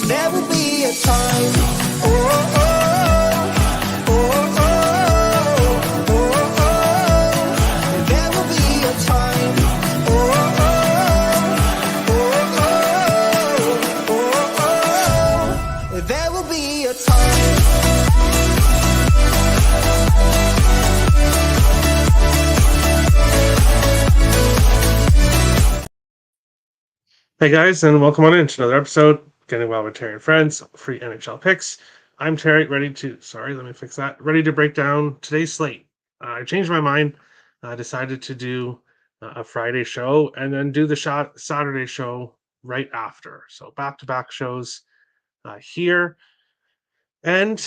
There will be a time. Oh, oh, oh, oh, oh, oh, oh. There will be a time. Oh, oh, oh, oh, oh, oh. There will be a time. Hey guys, and welcome on into another episode, Getting Well with Terry and Friends, free NHL picks. I'm Terry, ready to break down today's slate. I changed my mind. I decided to do a Friday show and then do the Saturday show right after. So back-to-back shows here. And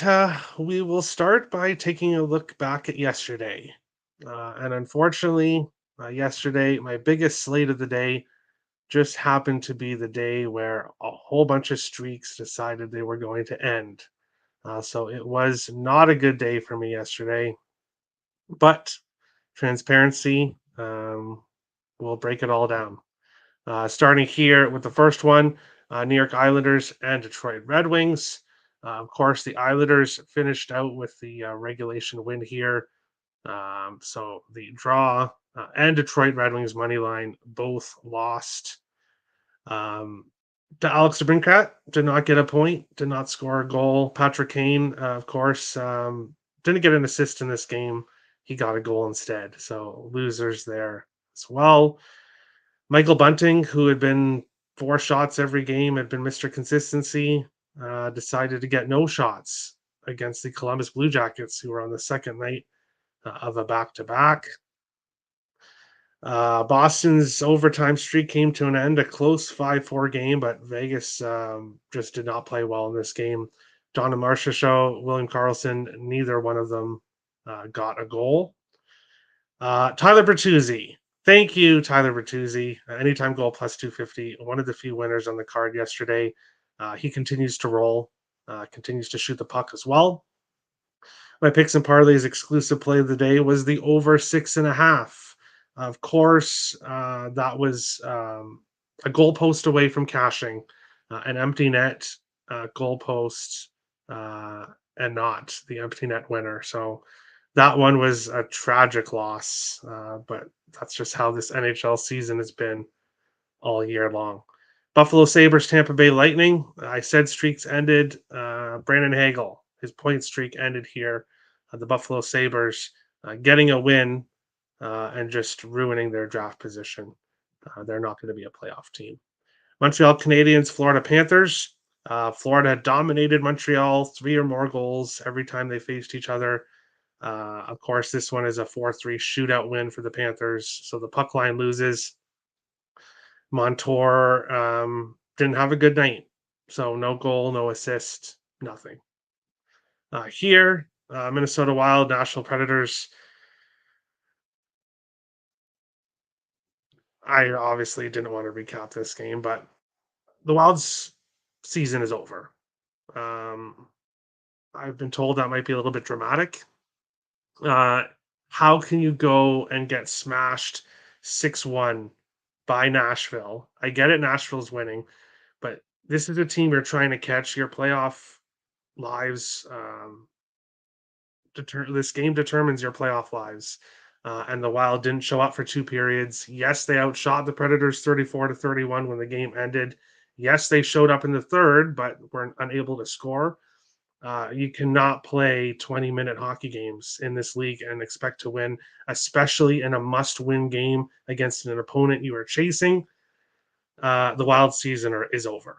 we will start by taking a look back at yesterday. And unfortunately, yesterday, my biggest slate of the day just happened to be the day where a whole bunch of streaks decided they were going to end. So it was not a good day for me yesterday, but transparency will break it all down. Starting here with the first one, New York Islanders and Detroit Red Wings. Of course, the Islanders finished out with the regulation win here. So the draw and Detroit Red Wings money line both lost. Alex DeBrincat did not get a point, did not score a goal. Patrick Kane, of course, didn't get an assist in this game. He got a goal instead. So losers there as well. Michael Bunting, who had been 4 shots every game, had been Mr. Consistency, decided to get no shots against the Columbus Blue Jackets, who were on the second night of a back-to-back. Boston's overtime streak came to an end, a close 5-4 game, but Vegas just did not play well in this game. Donna Marcia Show, William Karlsson, neither one of them got a goal. Tyler Bertuzzi. Thank you, Tyler Bertuzzi. Anytime goal plus 250. One of the few winners on the card yesterday. He continues to roll, continues to shoot the puck as well. My picks and parlays exclusive play of the day was the over 6.5. Of course, that was a goalpost away from cashing, an empty net goalpost, and not the empty net winner. So that one was a tragic loss, but that's just how this NHL season has been all year long. Buffalo Sabres, Tampa Bay Lightning. I said streaks ended. Brandon Hagel, his point streak ended here. The Buffalo Sabres getting a win and just ruining their draft position. They're not going to be a playoff team. Montreal Canadiens, Florida Panthers. Florida dominated Montreal 3 or more goals every time they faced each other. Of course, this one is a 4-3 shootout win for the Panthers. So the puck line loses. Montour didn't have a good night. So no goal, no assist, nothing. Here, Minnesota Wild, Nashville Predators. I obviously didn't want to recap this game, but the Wild's season is over. I've been told that might be a little bit dramatic. How can you go and get smashed 6-1 by Nashville? I get it, Nashville's winning, but this is a team you're trying to catch. Your playoff lives. This game determines your playoff lives. And the Wild didn't show up for 2 periods. Yes, they outshot the Predators 34-31 when the game ended. Yes, they showed up in the third, but were unable to score. You cannot play 20-minute hockey games in this league and expect to win, especially in a must-win game against an opponent you are chasing. The Wild season is over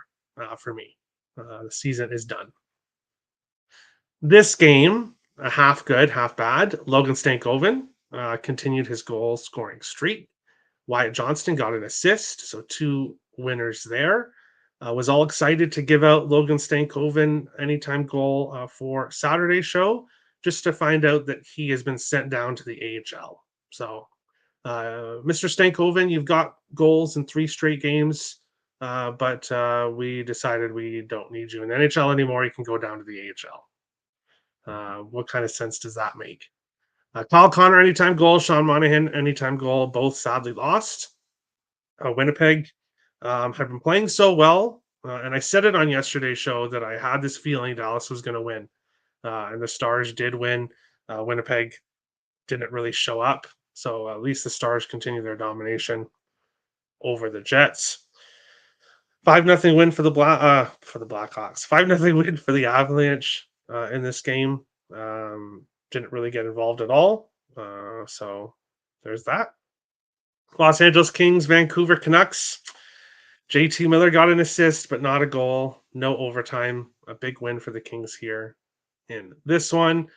for me. The season is done. This game, half good, half bad. Logan Stankoven continued his goal scoring streak. Wyatt Johnston got an assist, so 2 winners there. Was all excited to give out Logan Stankoven anytime goal for Saturday's show, just to find out that he has been sent down to the AHL. So, Mr. Stankoven, you've got goals in 3 straight games, but we decided we don't need you in the NHL anymore. You can go down to the AHL. What kind of sense does that make? Kyle Connor, anytime goal. Sean Monahan, anytime goal. Both sadly lost. Winnipeg have been playing so well And I said it on yesterday's show that I had this feeling Dallas was going to win. And the Stars did win. Winnipeg didn't really show up. So at least the Stars continue their domination over the Jets. 5-0 win for the Blackhawks. 5-0 win for the Avalanche in this game. Didn't really get involved at all. So there's that. Los Angeles Kings, Vancouver Canucks. JT Miller got an assist, but not a goal. No overtime. A big win for the Kings here in this one.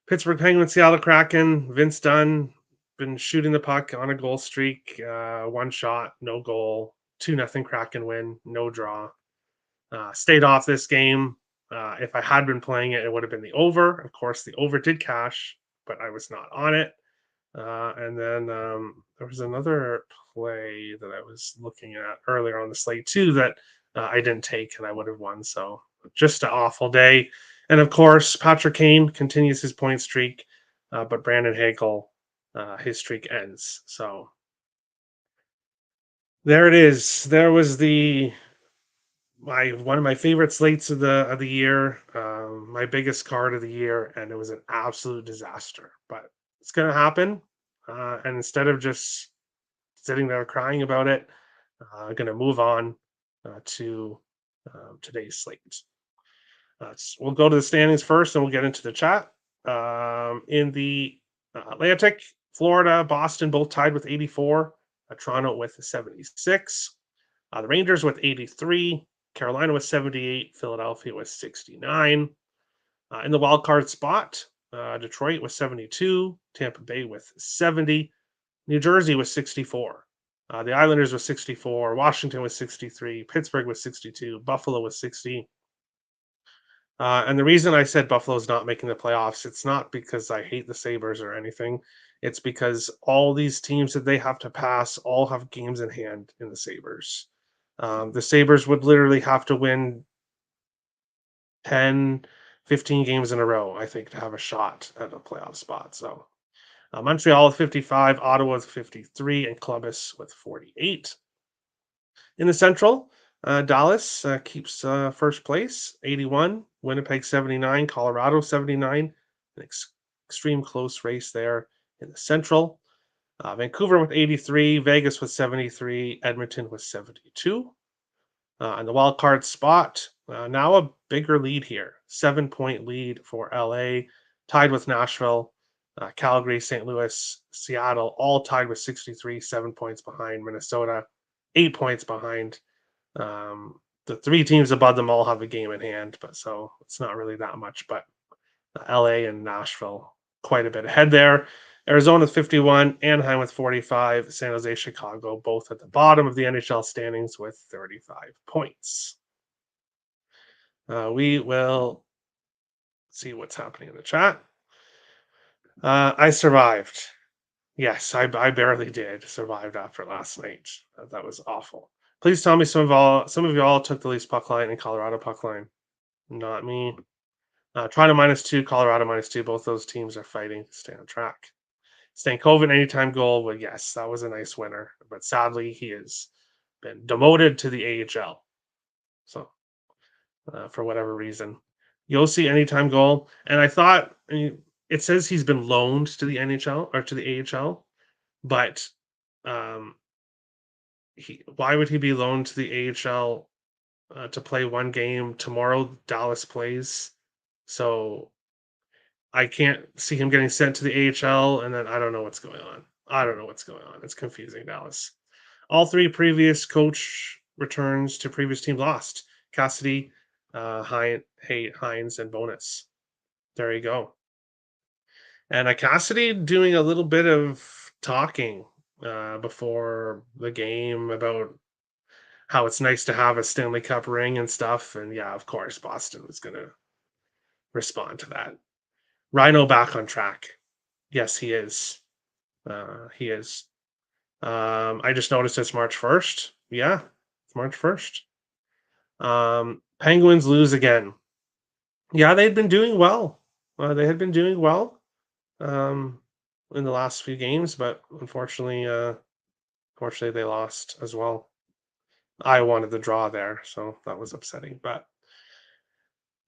Pittsburgh Penguins, Seattle Kraken. Vince Dunn been shooting the puck on a goal streak. One shot, no goal. 2-0 Kraken win, no draw. Stayed off this game. If I had been playing it, it would have been the over. Of course, the over did cash, but I was not on it. And then there was another play that I was looking at earlier on the slate too that I didn't take and I would have won. So just an awful day. And of course, Patrick Kane continues his point streak, but Brandon Hagel, his streak ends. So there it is. There was one of my favorite slates of the year, my biggest card of the year, and it was an absolute disaster. But it's gonna happen, and instead of just sitting there crying about it, I'm gonna move on to today's slate. We'll go to the standings first, and we'll get into the chat. In the Atlantic, Florida, Boston both tied with 84. Toronto with 76. The Rangers with 83. Carolina with 78. Philadelphia with 69. In the wild card spot, Detroit with 72. Tampa Bay with 70. New Jersey with 64. The Islanders with 64. Washington with 63. Pittsburgh with 62. Buffalo with 60. And the reason I said Buffalo's not making the playoffs, it's not because I hate the Sabres or anything. It's because all these teams that they have to pass all have games in hand in the Sabres. The Sabres would literally have to win 10, 15 games in a row, I think, to have a shot at a playoff spot. So Montreal with 55, Ottawa with 53, and Columbus with 48. In the Central, Dallas keeps first place, 81. Winnipeg 79, Colorado 79. An extreme close race there in the Central. Vancouver with 83, Vegas with 73, Edmonton with 72. And the wild card spot, now a bigger lead here, 7-point lead for LA, tied with Nashville, Calgary, St. Louis, Seattle, all tied with 63, 7 points behind Minnesota, 8 points behind. The three teams above them all have a game in hand, but so it's not really that much. But LA and Nashville quite a bit ahead there. Arizona with 51, Anaheim with 45, San Jose, Chicago, both at the bottom of the NHL standings with 35 points. We will see what's happening in the chat. I survived. Yes, I barely did. Survived after last night. That was awful. Please tell me some of y'all took the Leafs puck line and Colorado puck line. Not me. Toronto -2, Colorado -2. Both those teams are fighting to stay on track. Stankoven anytime goal. Well, yes, that was a nice winner, but sadly he has been demoted to the AHL. So for whatever reason, Yossi anytime goal, and I thought it says he's been loaned to the NHL or to the AHL, but why would he be loaned to the AHL to play one game tomorrow? Dallas plays, so I can't see him getting sent to the AHL, and then I don't know what's going on. It's confusing, Dallas. All three previous coach returns to previous team lost. Cassidy, Hines, and Bonus. There you go. And Cassidy doing a little bit of talking before the game about how it's nice to have a Stanley Cup ring and stuff. And yeah, of course, Boston was going to respond to that. Rhino back on track. Yes, he is. He is. I just noticed it's March 1st. Yeah, it's March 1st. Penguins lose again. Yeah, they'd been doing well. They had been doing well in the last few games, but unfortunately, they lost as well. I wanted the draw there, so that was upsetting. But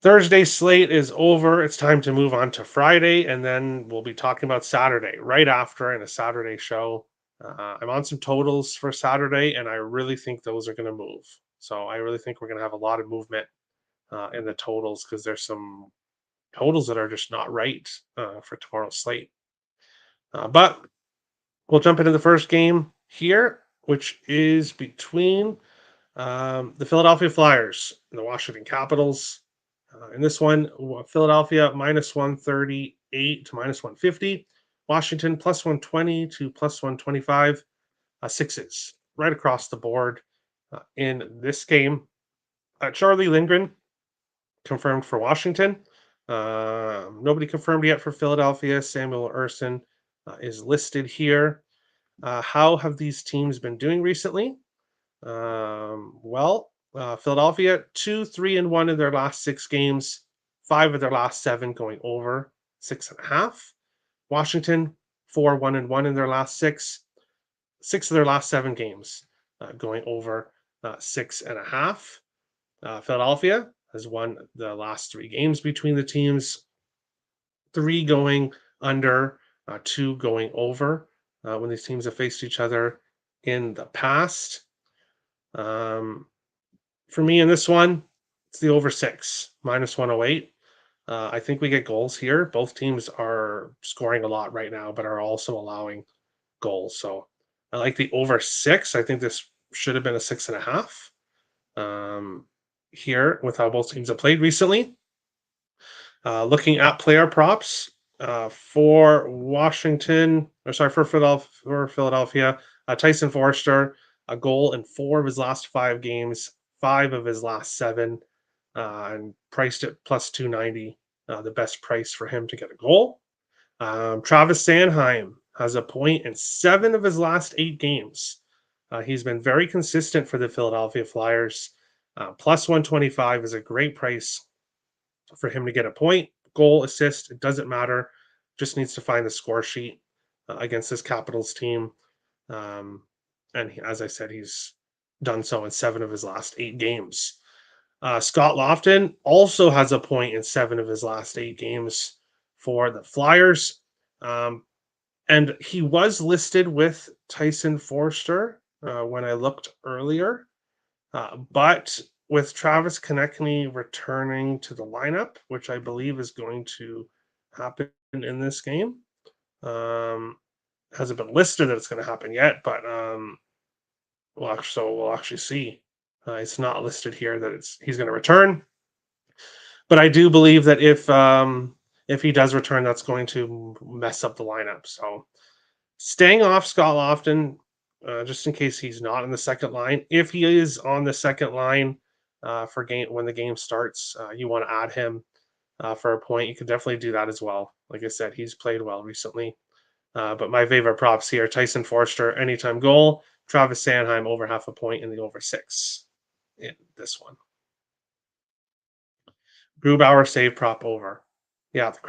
Thursday slate is over. It's time to move on to Friday, and then we'll be talking about Saturday right after in a Saturday show. I'm on some totals for Saturday, and I really think those are going to move. So I really think we're going to have a lot of movement in the totals because there's some totals that are just not right for tomorrow's slate. But we'll jump into the first game here, which is between the Philadelphia Flyers and the Washington Capitals. In this one, Philadelphia minus 138 to minus 150. Washington plus 120 to plus 125. Sixes right across the board in this game. Charlie Lindgren confirmed for Washington. Nobody confirmed yet for Philadelphia. Samuel Urson is listed here. How have these teams been doing recently? Philadelphia 2-3-1 in their last 6 games, 5 of their last 7 going over 6.5. Washington 4-1-1 in their last 6 of their last 7 games going over 6.5. Philadelphia has won the last 3 games between the teams, 3 going under, 2 going over when these teams have faced each other in the past. For me in this one, it's the over 6, minus 108. I think we get goals here. Both teams are scoring a lot right now, but are also allowing goals. So I like the over 6. I think this should have been a 6.5 here with how both teams have played recently. Looking at player props for Philadelphia, Tyson Forster, a goal in 4 of his last 5 games, 5 of his last 7, and priced at plus 290, the best price for him to get a goal. Travis Sanheim has a point in 7 of his last 8 games. He's been very consistent for the Philadelphia Flyers. Plus 125 is a great price for him to get a point, goal, assist. It doesn't matter. Just needs to find the score sheet against this Capitals team. As I said, he's done so in 7 of his last 8 games. Scott Lofton also has a point in 7 of his last 8 games for the Flyers. And he was listed with Tyson Forster when I looked earlier. But with Travis Konechny returning to the lineup, which I believe is going to happen in this game, hasn't been listed that it's going to happen yet, but we'll actually see. It's not listed here that he's going to return, but I do believe that if he does return, that's going to mess up the lineup. So staying off Scott Lofton, just in case he's not in the second line. If he is on the second line for game when the game starts, you want to add him for a point. You can definitely do that as well. Like I said, he's played well recently. But my favorite props here: Tyson Forster, anytime goal; Travis Sanheim over half a point in the over 6 in this one. Grubauer save prop over. Yeah, the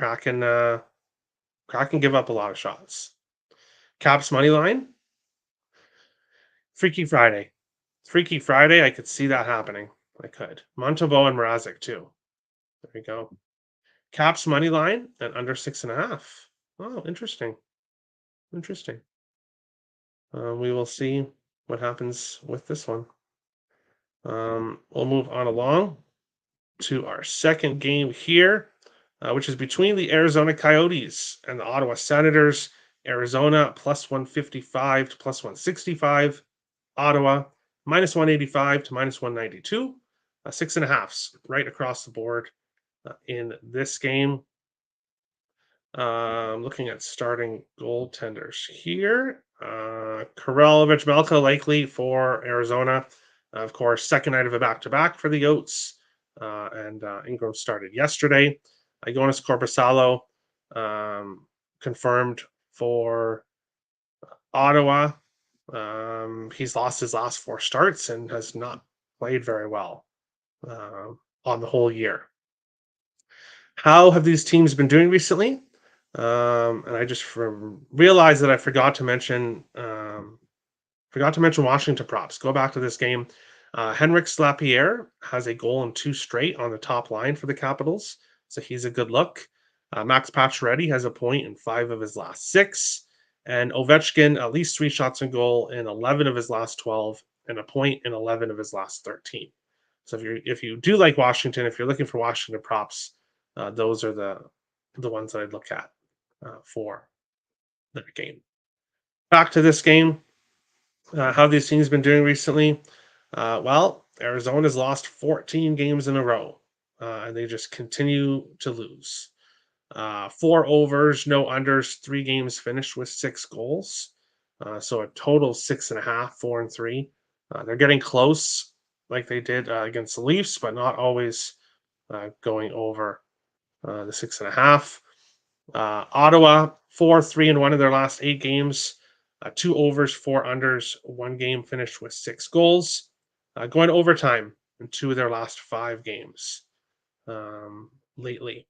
Kraken give up a lot of shots. Caps money line. Freaky Friday. Freaky Friday, I could see that happening. I could. Montalvo and Mrazek too. There we go. Caps money line and under 6.5. Oh, interesting. Interesting. We will see what happens with this one. We'll move on along to our second game here, which is between the Arizona Coyotes and the Ottawa Senators. Arizona plus 155 to plus 165. Ottawa minus 185 to minus 192. 6.5s right across the board in this game. Looking at starting goaltenders here. Karel Melka likely for Arizona. Of course, second night of a back-to-back for the Yotes. And Ingram started yesterday. Jonas Korpisalo confirmed for Ottawa. He's lost his last 4 starts and has not played very well on the whole year. How have these teams been doing recently? And I just realized that I forgot to mention Washington props. Go back to this game. Henrik Lapierre has a goal and 2 straight on the top line for the Capitals, so he's a good look. Max Pacioretty has a point in 5 of his last 6, and Ovechkin at least 3 shots on goal in 11 of his last 12, and a point in 11 of his last 13. So if you do like Washington, if you're looking for Washington props, those are the ones that I'd look at for that game. Back to this game, how these teams been doing recently. Well, Arizona's lost 14 games in a row, and they just continue to lose. 4 overs, no unders, 3 games finished with 6 goals. So a total of 6.5, 4-3. They're getting close, like they did against the Leafs, but not always going over the 6.5. Ottawa 4-3-1 in their last 8 games. 2 overs, 4 unders, 1 game finished with 6 goals. Going to overtime in 2 of their last 5 games lately.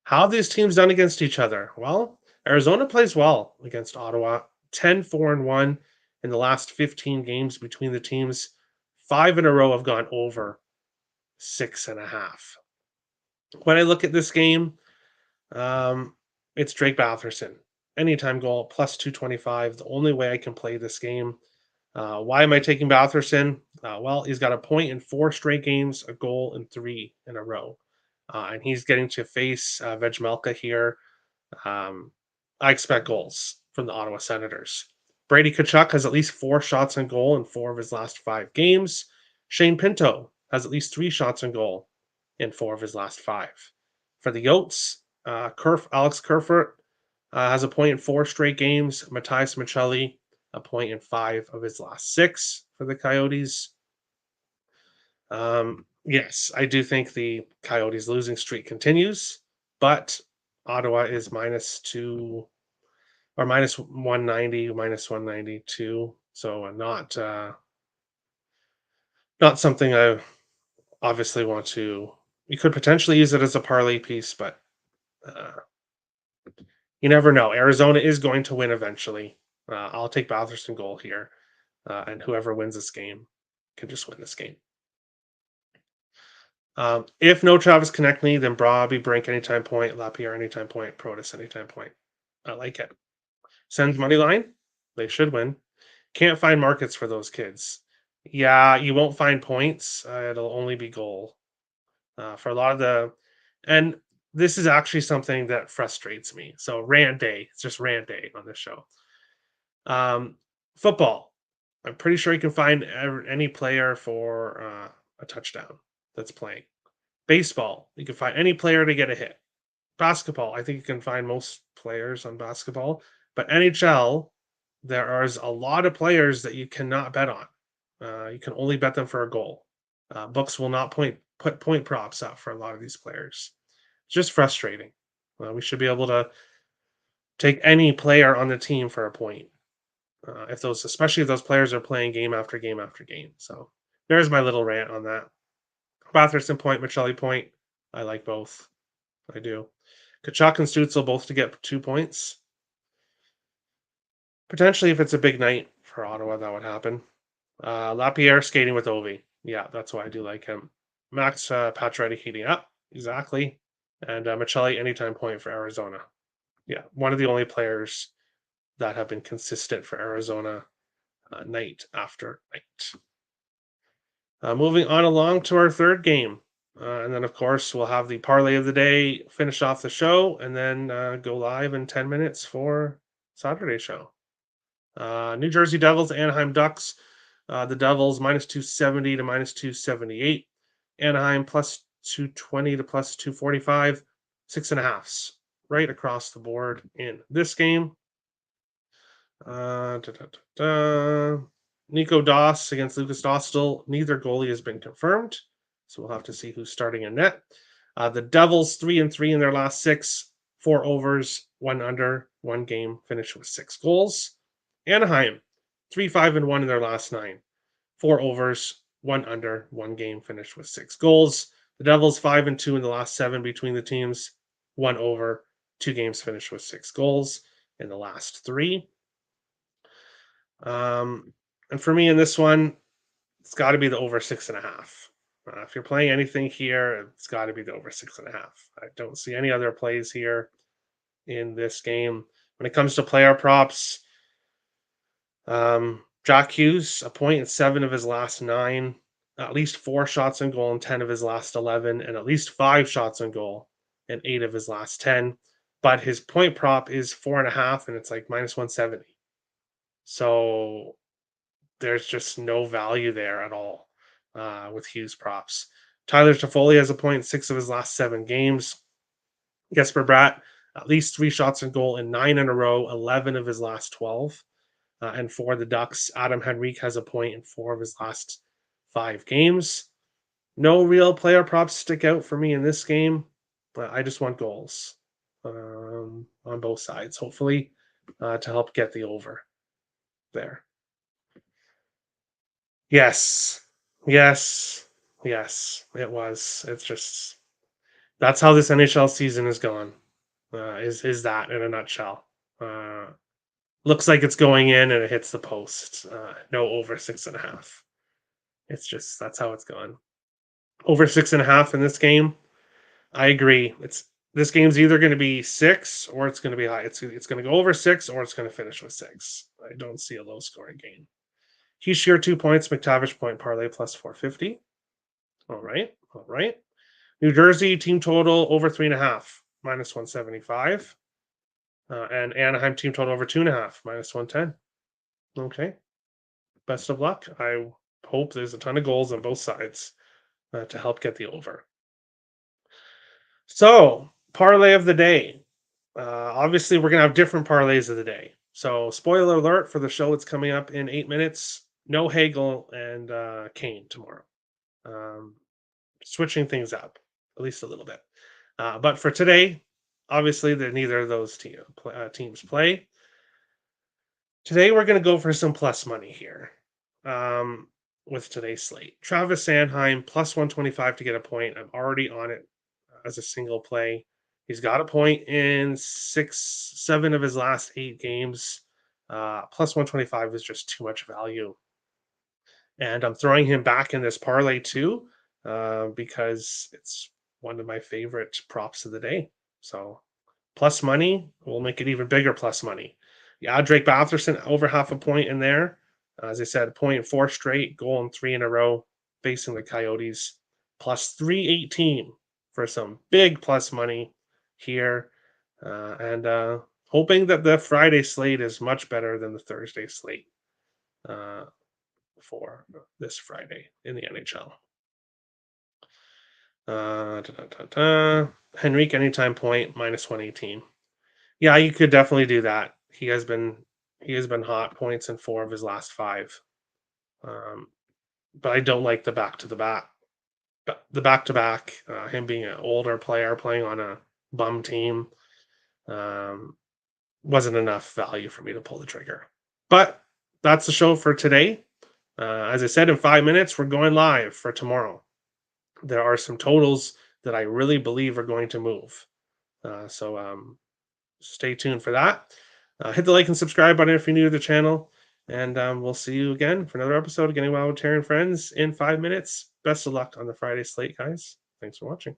How have these teams done against each other? Well, Arizona plays well against Ottawa. 10-4-1 in the last 15 games between the teams. 5 in a row have gone over 6.5. When I look at this game, it's Drake Batherson. Anytime goal, plus 225. The only way I can play this game. Why am I taking Batherson? Well, he's got a point in 4 straight games, a goal in 3 in a row. And he's getting to face Vejmelka here. I expect goals from the Ottawa Senators. Brady Tkachuk has at least 4 shots on goal in 4 of his last 5 games. Shane Pinto has at least 3 shots on goal in 4 of his last 5. For the Yotes, Alex Kerfoot has a point in 4 straight games. Matthias Michelli, a point in 5 of his last 6 for the Coyotes. Yes, I do think the Coyotes' losing streak continues, but Ottawa is -2 or -190, -192. So not something I obviously want to. You could potentially use it as a parlay piece, but uh, you never know. Arizona is going to win eventually. I'll take Batherson goal here, and whoever wins this game can just win this game. If no Travis Konechny, then Bobby Brink anytime point, Lapierre anytime point, Protus anytime point. I like it. Sends money line. They should win. Can't find markets for those kids. Yeah, you won't find points. It'll only be goal. For a lot of and this is actually something that frustrates me. So rant day. It's just rant day on this show. Football. I'm pretty sure you can find any player for a touchdown that's playing. Baseball, you can find any player to get a hit. Basketball, I think you can find most players on basketball. But NHL, there is a lot of players that you cannot bet on. You can only bet them for a goal. Books will not put point props up for a lot of these players. It's just frustrating. We should be able to take any player on the team for a point. Especially if those players are playing game after game after game. So there's my little rant on that. Batherson point, Michelli point. I like both. I do. Kachuk and Stutzel both to get 2 points. Potentially, if it's a big night for Ottawa, that would happen. Lapierre skating with Ovi. Yeah, that's why I do like him. Max Pacioretty heating up. Exactly. And Michelli anytime point for Arizona. Yeah, one of the only players that have been consistent for Arizona night after night. Moving on along to our third game. And then, of course, we'll have the parlay of the day, finish off the show, and then go live in 10 minutes for Saturday show. New Jersey Devils, Anaheim Ducks. The Devils -270 to -278. Anaheim +220 to +245. 6.5s right across the board in this game. Nico Doss against Lucas Dostal. Neither goalie has been confirmed, so we'll have to see who's starting in net. The Devils 3-3 in their last 6, 4 overs, 1 under, 1 game finished with 6 goals. Anaheim 3-5-1 in their last 9, 4 overs, 1 under, 1 game finished with 6 goals. The Devils 5-2 in the last 7 between the teams, 1 over, 2 games finished with 6 goals in the last 3. And for me in this one, it's got to be the over 6.5. If you're playing anything here, it's got to be the over 6.5. I don't see any other plays here in this game. When it comes to player props, Jack Hughes, a point in 7 of his last 9, at least 4 shots on goal in 10 of his last 11, and at least 5 shots on goal in 8 of his last 10. But his point prop is 4.5, and it's like minus 170. So there's just no value there at all with Hughes props. Tyler Toffoli has a point in 6 of his last 7 games. Jesper Bratt, at least 3 shots on goal in 9 in a row, 11 of his last 12. And for the Ducks, Adam Henrique has a point in 4 of his last 5 games. No real player props stick out for me in this game, but I just want goals on both sides, hopefully, to help get the over there. Yes, yes, yes, it was. It's just that's how this NHL season is gone. Is that in a nutshell? Looks like it's going in and it hits the post. No over 6.5. It's just that's how it's gone. Over 6.5 in this game. I agree. This game's either going to be 6 or it's going to be high. It's going to go over 6 or it's going to finish with 6. I don't see a low scoring game. Heishier 2 points, McTavish point parlay plus 450. All right. New Jersey team total over 3.5 minus 175. And Anaheim team total over 2.5 minus 110. Okay. Best of luck. I hope there's a ton of goals on both sides to help get the over. So, parlay of the day. Obviously, we're going to have different parlays of the day. So, spoiler alert for the show that's coming up in 8 minutes. No Hagel and Kane tomorrow. Switching things up, at least a little bit. But for today, obviously, neither of those teams play. Today, we're going to go for some plus money here with today's slate. Travis Sanheim, plus 125 to get a point. I'm already on it as a single play. He's got a point in 7 of his last 8 games. Plus 125 is just too much value. And I'm throwing him back in this parlay too, because it's one of my favorite props of the day. So plus money will make it even bigger plus money. Yeah, Drake Batherson over half a point in there. As I said, point in 4 straight, goal in 3 in a row, facing the Coyotes. Plus 318 for some big plus money here. And hoping that the Friday slate is much better than the Thursday slate for this Friday in the NHL. Henrique anytime point minus 118. Yeah, you could definitely do that. He has been hot, points in 4 of his last 5. But I don't like the back-to-back. The back-to-back, him being an older player playing on a bum team, wasn't enough value for me to pull the trigger. But that's the show for today. As I said, in 5 minutes, we're going live for tomorrow. There are some totals that I really believe are going to move. So stay tuned for that. Hit the like and subscribe button if you're new to the channel. And we'll see you again for another episode of Getting Wild with Terry and Friends in 5 minutes. Best of luck on the Friday slate, guys. Thanks for watching.